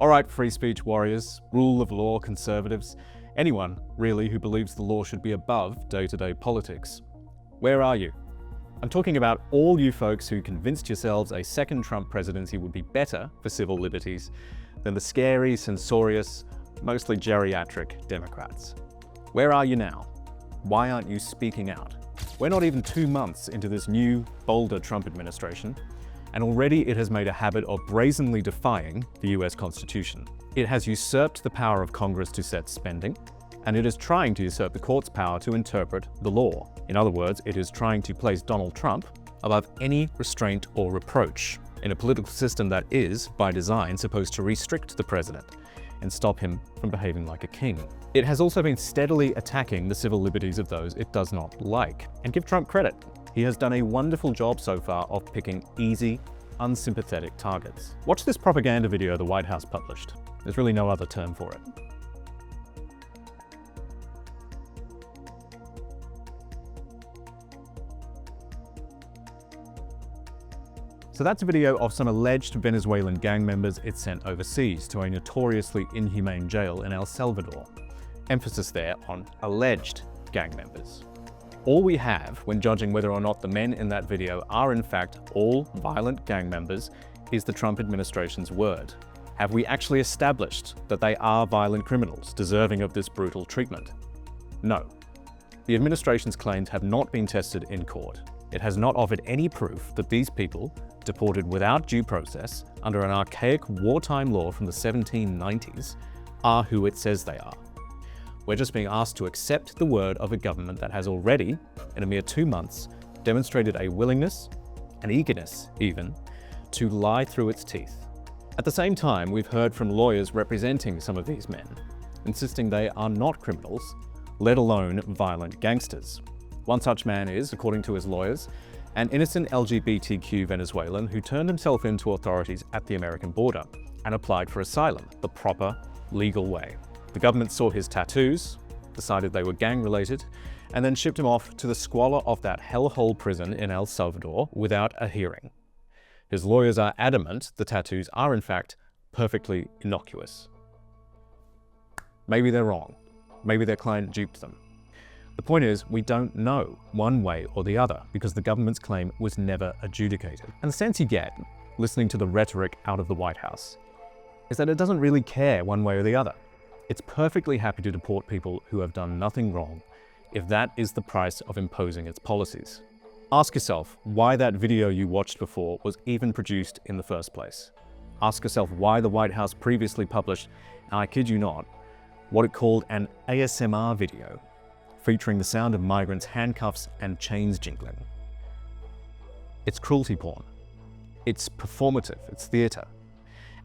All right, free speech warriors, rule of law conservatives, anyone really who believes the law should be above day-to-day politics. Where are you? I'm talking about all you folks who convinced yourselves a second Trump presidency would be better for civil liberties than the scary, censorious, mostly geriatric Democrats. Where are you now? Why aren't you speaking out? We're not even 2 months into this new, bolder Trump administration, and already it has made a habit of brazenly defying the US Constitution. It has usurped the power of Congress to set spending, and it is trying to usurp the court's power to interpret the law. In other words, it is trying to place Donald Trump above any restraint or reproach in a political system that is, by design, supposed to restrict the president and stop him from behaving like a king. It has also been steadily attacking the civil liberties of those it does not like. And give Trump credit. He has done a wonderful job so far of picking easy, unsympathetic targets. Watch this propaganda video the White House published. There's really no other term for it. So that's a video of some alleged Venezuelan gang members it sent overseas to a notoriously inhumane jail in El Salvador. Emphasis there on alleged gang members. All we have when judging whether or not the men in that video are in fact all violent gang members is the Trump administration's word. Have we actually established that they are violent criminals deserving of this brutal treatment? No. The administration's claims have not been tested in court. It has not offered any proof that these people, deported without due process under an archaic wartime law from the 1790s, are who it says they are. We're just being asked to accept the word of a government that has already, in a mere 2 months, demonstrated a willingness, an eagerness even, to lie through its teeth. At the same time, we've heard from lawyers representing some of these men, insisting they are not criminals, let alone violent gangsters. One such man is, according to his lawyers, an innocent LGBTQ Venezuelan who turned himself in to authorities at the American border and applied for asylum the proper, legal way. The government saw his tattoos, decided they were gang-related, and then shipped him off to the squalor of that hellhole prison in El Salvador without a hearing. His lawyers are adamant the tattoos are in fact perfectly innocuous. Maybe they're wrong. Maybe their client duped them. The point is, we don't know one way or the other because the government's claim was never adjudicated. And the sense you get, listening to the rhetoric out of the White House, is that it doesn't really care one way or the other. It's perfectly happy to deport people who have done nothing wrong if that is the price of imposing its policies. Ask yourself why that video you watched before was even produced in the first place. Ask yourself why the White House previously published, and I kid you not, what it called an ASMR video, featuring the sound of migrants' handcuffs and chains jingling. It's cruelty porn. It's performative, it's theatre.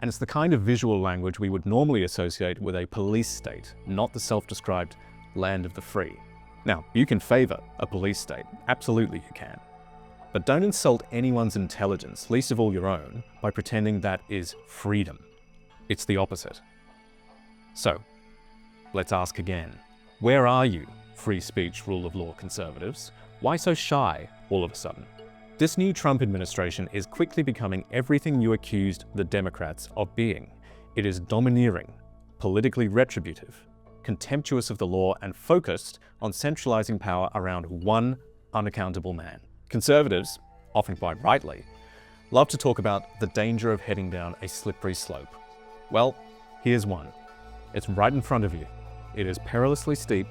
And it's the kind of visual language we would normally associate with a police state, not the self-described land of the free. Now, you can favour a police state, absolutely you can. But don't insult anyone's intelligence, least of all your own, by pretending that is freedom. It's the opposite. So, let's ask again. Where are you, free speech, rule of law conservatives? Why so shy all of a sudden? This new Trump administration is quickly becoming everything you accused the Democrats of being. It is domineering, politically retributive, contemptuous of the law, and focused on centralizing power around one unaccountable man. Conservatives, often quite rightly, love to talk about the danger of heading down a slippery slope. Well, here's one. It's right in front of you. It is perilously steep,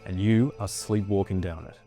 and you are sleepwalking down it.